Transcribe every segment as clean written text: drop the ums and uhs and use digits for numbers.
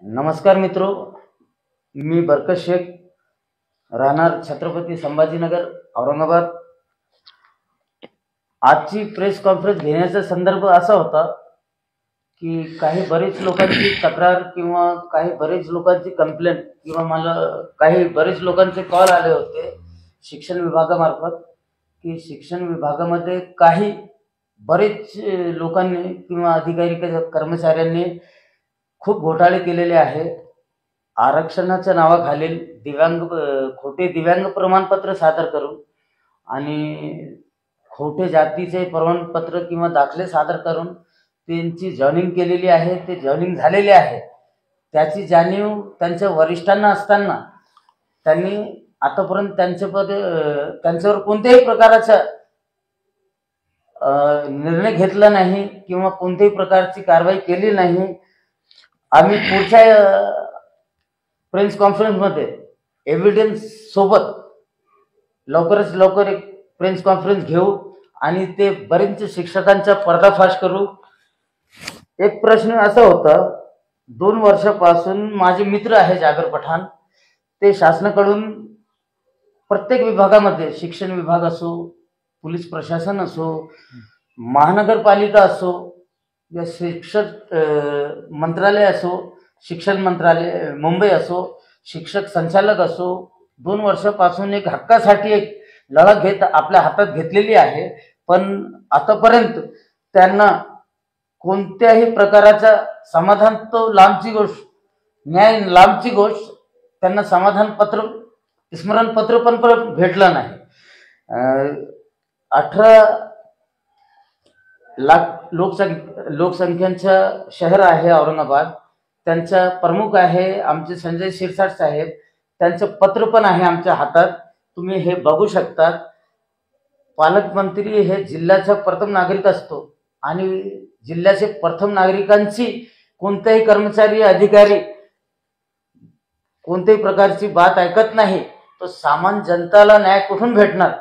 नमस्कार मित्रो, मी बरकत शेख, राहणार छत्रपती संभाजीनगर, औरंगाबाद। आजची प्रेस कॉन्फरन्स घेण्याचा संदर्भ असा होता की काही बरेच लोकांची तक्रार किंवा काही बरेच लोकांची कंप्लेंट किंवा मला काही बरेच लोकांचे कॉल आले होते शिक्षण विभागामार्फत की शिक्षण विभागामध्ये काही बरेच लोकांनी किंवा अधिकारी कर्मचाऱ्यांनी खूप घोटाळे केलेले आहे। आरक्षणाच्या नावाखाली खोटे दिव्यांग प्रमाणपत्र सादर करून आणि खोटे जातीचे प्रमाणपत्र किंवा दाखले सादर करून त्यांची जॉइनिंग केलेली आहे, ते जॉइनिंग झालेले आहे। त्याची जाणीव त्यांच्या वरिष्ठांना असताना त्यांनी आतापर्यंत त्यांच्यावर कोणत्याही प्रकारचा निर्णय घेतला नाही किंवा कोणत्याही प्रकारची कारवाई केली नाही। आम्ही पुढच्या प्रेस कॉन्फरन्समध्ये एव्हिडन्स सोबत लवकरच लवकर एक प्रेस कॉन्फरन्स घेऊ आणि ते बरेच शिक्षकांचा पर्दाफाश करू। एक प्रश्न असा होता, 2 वर्षापासून माझे मित्र आहे जागर पठाण, ते शासनाकडून प्रत्येक विभागामध्ये शिक्षण विभाग असो, पोलीस प्रशासन असो, महानगरपालिका असो या शिक्षक मंत्रालय असो, शिक्षण मंत्रालय मुंबई असो, शिक्षक संचालक असो, 2 वर्षापासून एक हक्कासाठी एक लढत आपल्या हातात घेतलेली आहे। पण आतापर्यंत त्यांना कोणत्याही प्रकारचा समाधान, तो लांबची गोष्ट, न्याय लांबची गोष्ट, त्यांना समाधान पत्र स्मरणपत्र पण भेटलं नाही। 18 लाख लोकसंख्येचं शहर आहे औरंगाबाद। त्यांचा प्रमुख आहे आमचे संजय शिरसाट साहेब, त्यांचं पत्र पण आहे आमच्या हातात, तुम्ही हे बघू शकता। पालकमंत्री हे जिल्ह्याचा प्रथम नागरिक असतो आणि जिल्ह्याचे प्रथम नागरिकांची कोणताही कर्मचारी अधिकारी कोणत्याही प्रकारची बात ऐकत नाही, तो सामान्य जनताला न्याय कुठून भेटणार?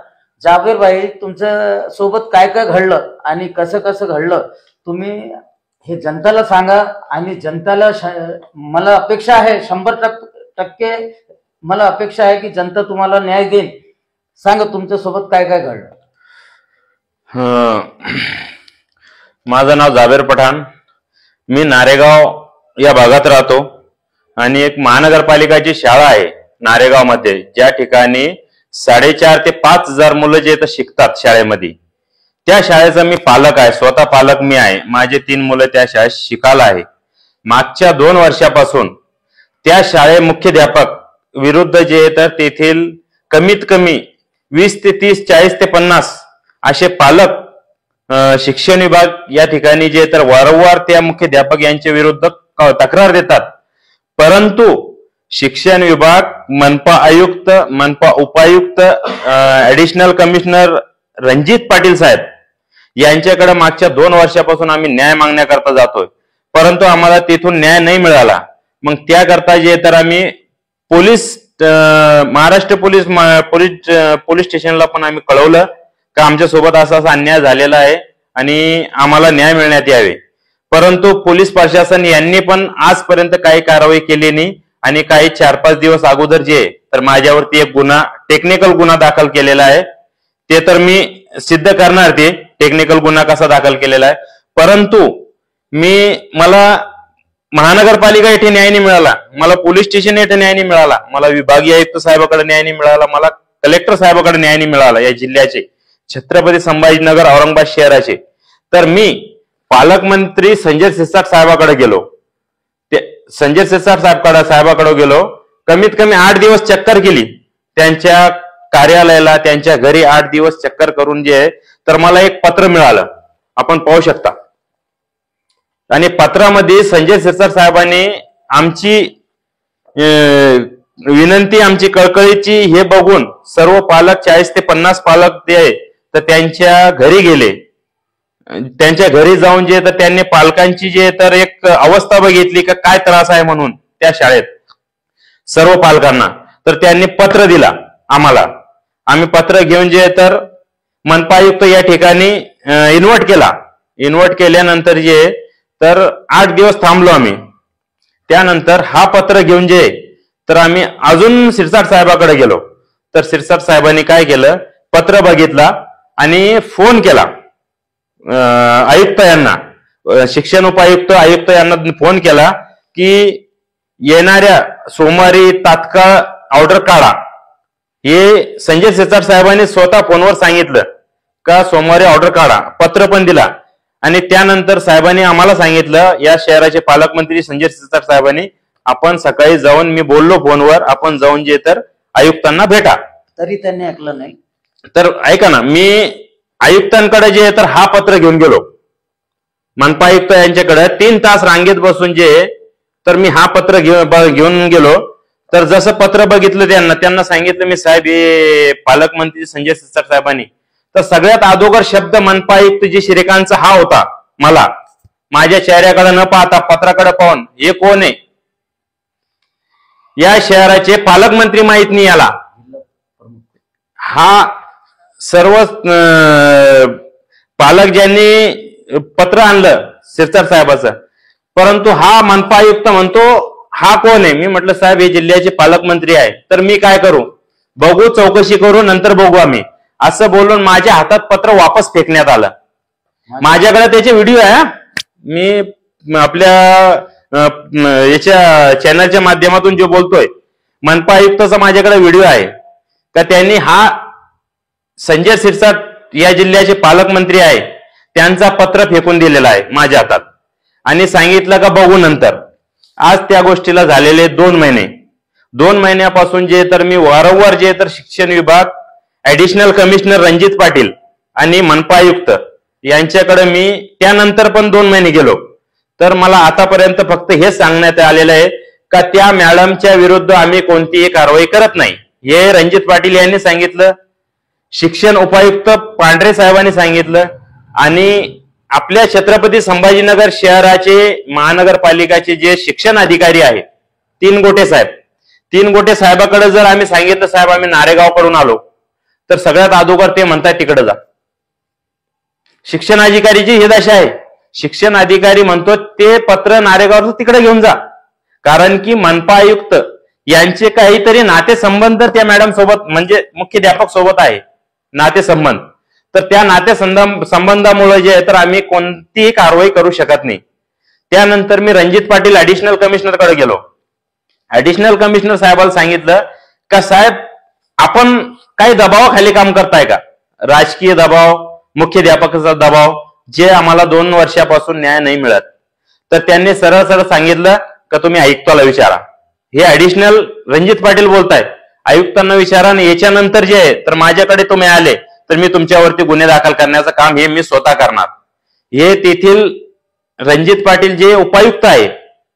जागीर भाई, तुमच्या सोबत काय काय घडलं आणि कसं कसं घडलं तुम्ही हे जनताला सांगा। आणि जनताला मला अपेक्षा आहे, 100% मला अपेक्षा आहे की जनता तुम्हाला न्याय देईल। सांगा तुमच्या सोबत काय काय घडलं। माझं नाव जाबीर पठाण, मी नारेगाव या भागात राहतो आणि एक महानगरपालिकाची शाळा आहे नारेगाव मध्ये, ज्या ठिकाणी 4,500 ते 5,000 मुलं जे इथं शिकतात शाळेमध्ये, त्या शाळेचा मी पालक आहे, स्वतः पालक मी आहे। माझे 3 मुलं त्या शाळेत शिकायला आहे। मागच्या 2 वर्षापासून त्या शाळे मुख्याध्यापक विरुद्ध जे तर तेथील कमीत कमी 20 ते 30, 40 ते 50 असे पालक शिक्षण विभाग या ठिकाणी जे तर वारंवार त्या मुख्याध्यापक यांच्या विरुद्ध तक्रार देतात, परंतु शिक्षण विभाग, मनपा आयुक्त, मनपा उपायुक्त, ऍडिशनल कमिशनर रणजित पाटील साहेब यांच्याकडे मागच्या 2 वर्षापासून आम्ही न्याय मागण्याकरता जातोय, परंतु आम्हाला तिथून न्याय नाही मिळाला। मग त्याकरता जे तर आम्ही महाराष्ट्र पोलीस स्टेशनला पण आम्ही कळवलं की आमच्या सोबत असा अन्याय झालेला आहे आणि आम्हाला न्याय मिळण्यात यावे, परंतु पोलीस प्रशासन यांनी पण आजपर्यंत काही कारवाई केली नाही। आणि काही 4-5 दिवस अगोदर जे तर माझ्यावरती एक टेक्निकल गुन्हा दाखल केलेला आहे, ते तर मी सिद्ध करणार, ते टेक्निकल गुन्हा कसा दाखल केलेला आहे। परंतु मला महानगरपालिका येथे न्याय नाही मिळाला, मला पोलीस स्टेशन येथे न्याय नाही मिळाला, मला विभागीय आयुक्त साहेबाकडे न्याय नाही मिळाला, मला कलेक्टर साहेबाकडे न्याय नाही मिळाला या जिल्ह्याचे, छत्रपती संभाजीनगर औरंगाबाद शहराचे। तर मी पालकमंत्री संजय शिरसाट साहेबाकडे गेलो, संजय शिरसाट साहेबाकडे गेलो, कमीत कमी 8 दिवस चक्कर केली त्यांच्या कार्यालयाला, त्यांच्या घरी 8 दिवस चक्कर करून जे तर मला एक पत्र मिळालं, आपण पाहू शकता। आणि पत्रामध्ये संजय शिरसाट साहेबांनी आमची विनंती, आमची कळकळीची हे बघून सर्व पालक 40 ते 50 पालक ते तर त्यांच्या घरी गेले। त्यांच्या घरी जाऊन जे तर त्यांनी पालकांची जे तर एक अवस्था बघितली की काय त्रास आहे म्हणून त्या शाळेत सर्व पालकांना, तर त्यांनी पत्र दिला आम्हाला। आम्ही पत्र घेऊन जे तर मनपा आयुक्त या ठिकाणी इन्व्हाइट केल्यानंतर जे तर 8 दिवस थांबलो आम्ही। त्यानंतर हा पत्र घेऊन जे तर आम्ही अजून शिरसाट साहेबाकडे गेलो. तर शिरसाट साहेबांनी काय केलं, पत्र बघितला आणि फोन केला आयुक्त यांना, शिक्षण उपायुक्त आयुक्त यांना फोन केला की येणाऱ्या सोमवारी तात्काळ ऑर्डर काढा. हे संजय शिरसाट साहेबांनी स्वतः फोनवर सांगितलं का सोमवारी ऑर्डर काढा, पत्र पण दिला. आणि त्यानंतर साहेबांनी आम्हाला सांगितलं, या शहराचे पालकमंत्री संजय शिरसाट साहेबांनी, आपण सकाळी जाऊन, मी बोललो फोनवर, आपण जाऊन जे तर आयुक्तांना भेटा. तरी त्यांनी ऐकलं नाही. तर ऐका ना, मी आयुक्तांकडे जे तर हा पत्र घेऊन गेलो, मनपा आयुक्त यांच्याकडे 3 तास रांगेत बसून जे तर मी हा पत्र घेऊन गेलो. तर जसं पत्र बघितलं त्यांना सांगितलं मी, साहेब हे पालकमंत्री संजय शिरसाट साहेबांनी. तर सगळ्यात अगोदर शब्द मनपा आयुक्त जी श्रीकांतचा हा होता. मला माझ्या चेहऱ्याकडे न पाहता पत्राकडे पाहून, हे कोण आहे, या शहराचे पालकमंत्री माहित नाही याला, हा सर्व पालक ज्यांनी पत्र आणलं शिरसाट साहेबाचं, परंतु हा मनपा आयुक्त म्हणतो हा कोण आहे. मी म्हटलं साहेब हे जिल्ह्याचे पालकमंत्री आहे. तर मी काय करू, बघू, चौकशी करू, नंतर बघू आम्ही, असं बोलून माझ्या हातात पत्र वापस फेकण्यात आलं. माझ्याकडे त्याचे व्हिडिओ आहे. मी आपल्या याच्या चॅनलच्या माध्यमातून जो बोलतोय, मनपा आयुक्ताचा माझ्याकडे व्हिडिओ आहे का त्यांनी हा संजय शिरसाट या जिल्ह्याचे पालकमंत्री आहे त्यांचा पत्र फेकून दिलेला आहे माझ्या हातात आणि सांगितलं का बघू नंतर. आज त्या गोष्टीला झालेले 2 महिने. 2 महिन्यापासून जे तर मी वारंवार जे तर शिक्षण विभाग, ऍडिशनल कमिशनर रणजित पाटील आणि मनपा आयुक्त यांच्याकडे मी त्यानंतर पण 2 महिने गेलो. तर मला आतापर्यंत फक्त हेच सांगण्यात आलेलं आहे का त्या मॅडमच्या विरुद्ध आम्ही कोणतीही कारवाई करत नाही. हे रणजित पाटील यांनी सांगितलं, शिक्षण उपायुक्त पांढरे साहेबांनी सांगितलं आणि आपल्या छत्रपती संभाजीनगर शहराचे महानगरपालिकाचे जे शिक्षण अधिकारी आहेत 3 गोटे साहेब, 3 गोटे साहेबाकडे जर आम्ही सांगितलं साहेब आम्ही नारेगावकडून आलो, तर सगळ्यात अगोदर ते म्हणतात तिकडे जा. शिक्षण अधिकारीची ही दशा आहे. शिक्षण अधिकारी म्हणतो ते पत्र नारेगावचं तिकडे घेऊन जा, कारण की मनपा आयुक्त यांचे काहीतरी नातेसंबंध त्या मॅडम सोबत म्हणजे मुख्याध्यापक सोबत आहे, नातेसंबंध. तर त्या नातेसंबंधामुळे जे आहे तर आम्ही कोणतीही कारवाई करू शकत नाही. त्यानंतर मी रणजित पाटील ऍडिशनल कमिशनरकडे गेलो. ऍडिशनल कमिशनर साहेबाला सांगितलं का साहेब आपण काही दबावाखाली काम करताय का, राजकीय दबाव, मुख्याध्यापकाचा दबाव, जे आम्हाला 2 वर्षापासून न्याय नाही मिळत. तर त्यांनी सरळ सरळ सांगितलं का तुम्ही आयुक्ताला विचारा. हे ऍडिशनल रणजित पाटील बोलतायत, आयुक्तांना विचारा आणि याच्यानंतर जे आहे तर माझ्याकडे तुम्ही आले तर मी तुमच्यावरती गुन्हे दाखल करण्याचं काम हे मी स्वतः करणार. हे तेथील रणजित पाटील जे उपायुक्त आहे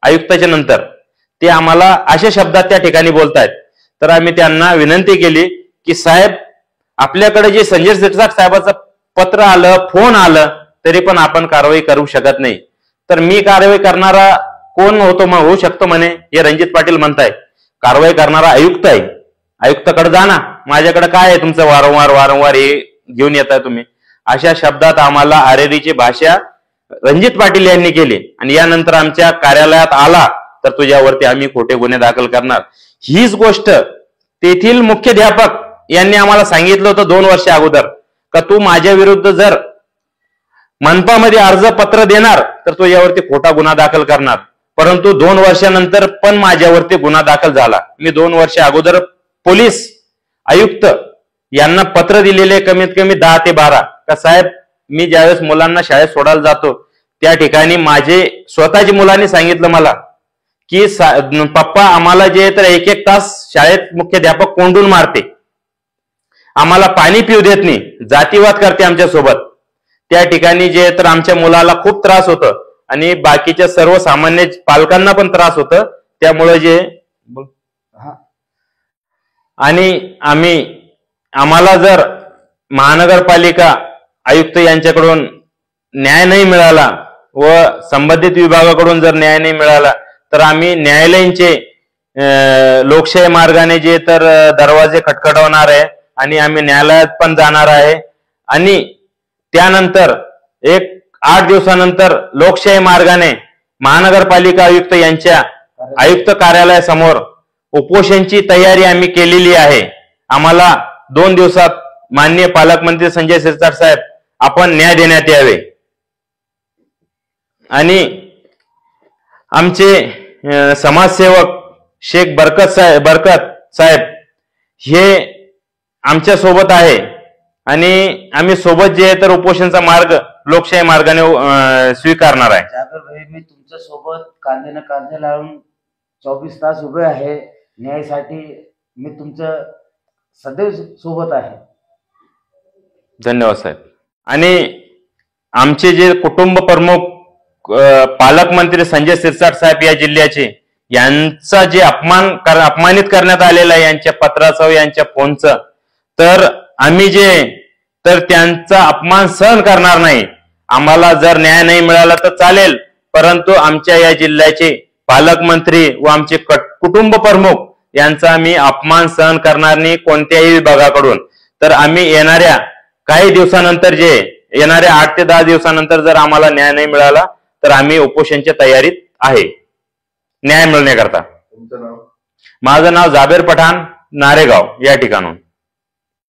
आयुक्ताच्या नंतर ते आम्हाला अशा शब्दात त्या ठिकाणी बोलतायत. तर आम्ही त्यांना विनंती केली की साहेब आपल्याकडे जे संजय शिरसाट साहेबाचं पत्र आलं, फोन आलं, तरी पण आपण कारवाई करू शकत नाही. तर मी कारवाई करणारा कोण होऊ शकतो म्हणे, हे रणजित पाटील म्हणताय. कारवाई करणारा आयुक्त आहे, आयुक्ताकडे जा ना, माझ्याकडे काय आहे तुमचं वारंवार हे घेऊन येताय तुम्ही. अशा शब्दात आम्हाला अरेरीची भाषा रणजित पाटील यांनी केली आणि यानंतर आमच्या कार्यालयात आला तर तुझ्यावरती आम्ही खोटे गुन्हे दाखल करणार. हीच गोष्ट तेथील मुख्याध्यापक यांनी आम्हाला सांगितलं होतं 2 वर्ष अगोदर का तू माझ्या विरुद्ध जर मनपामध्ये अर्ज पत्र देणार तर तुझ्यावरती खोटा गुन्हा दाखल करणार. परंतु 2 वर्षानंतर पण माझ्यावरती गुन्हा दाखल झाला. मी 2 वर्ष अगोदर पोलीस आयुक्त यांना पत्र दिलेले कमीत कमी 10 ते 12 का साहेब मी ज्यावेळेस मुलांना शाळेत सोडायला जातो त्या ठिकाणी माझे स्वतःच्या मुलांनी सांगितलं मला की पप्पा आम्हाला जे तर 1-1 तास शाळेत मुख्याध्यापक कोंडून मारते, आम्हाला पाणी पिऊ देत नाही, जातीवाद करते आमच्यासोबत. त्या ठिकाणी जे तर आमच्या मुलाला खूप त्रास होतं आणि बाकीच्या सर्वसामान्य पालकांना पण त्रास होतं. त्यामुळे जे आणि आम्हाला जर महानगरपालिका आयुक्त यांच्याकडून न्याय नाही मिळाला व संबंधित विभागाकडून जर न्याय नाही मिळाला तर आम्ही न्यायालयीनचे लोकशाही मार्गाने जे तर दरवाजे खटखटवणार आहे आणि आम्ही न्यायालयात पण जाणार आहे. आणि त्यानंतर 8 दिवसानंतर लोकशाही मार्गाने महानगरपालिका आयुक्त यांच्या आयुक्त कार्यालयासमोर उपोषणची तयारी आम्ही केलेली आहे. आम्हाला 2 दिवसात माननीय पालकमंत्री संजय शिरसाट साहेब आपण न्याय देण्यात यावे. आणि आमचे समाजसेवक शेख बरकत साहेब हे आमच्या सोबत आहे आणि आम्ही सोबत जे आहे तर उपोषणचा मार्ग लोकशाही मार्गाने स्वीकारणार आहे. जागर भाई, मी तुमच्या सोबत कांद्याने कांदे लावून 24 तास उभे आहे न्यायासाठी. मी तुमच्या सदैव सोबत आहे. धन्यवाद साहेब. आणि आमचे जे कुटुंब प्रमुख पालकमंत्री संजय शिरसाट साहेब या जिल्ह्याचे, यांचा जे अपमानित करण्यात आलेला आहे यांच्या पत्राचं यांच्या फोनचं, तर आम्ही तर त्यांचा अपमान सहन करणार नाही. आम्हाला जर न्याय नाही मिळाला तर चालेल, परंतु आमच्या या जिल्ह्याचे पालकमंत्री व आमचे कुटुंब प्रमुख यांचा आम्ही अपमान सहन करणार नाही कोणत्याही विभागाकडून. तर आम्ही येणाऱ्या काही दिवसानंतर येणाऱ्या 8 ते 10 दिवसानंतर जर आम्हाला न्याय नाही मिळाला तर आम्ही उपोषणच्या तयारीत आहे न्याय मिळण्याकरता. तुमचं नाव? माझं नाव जाबेर पठाण, नारेगाव या ठिकाणून.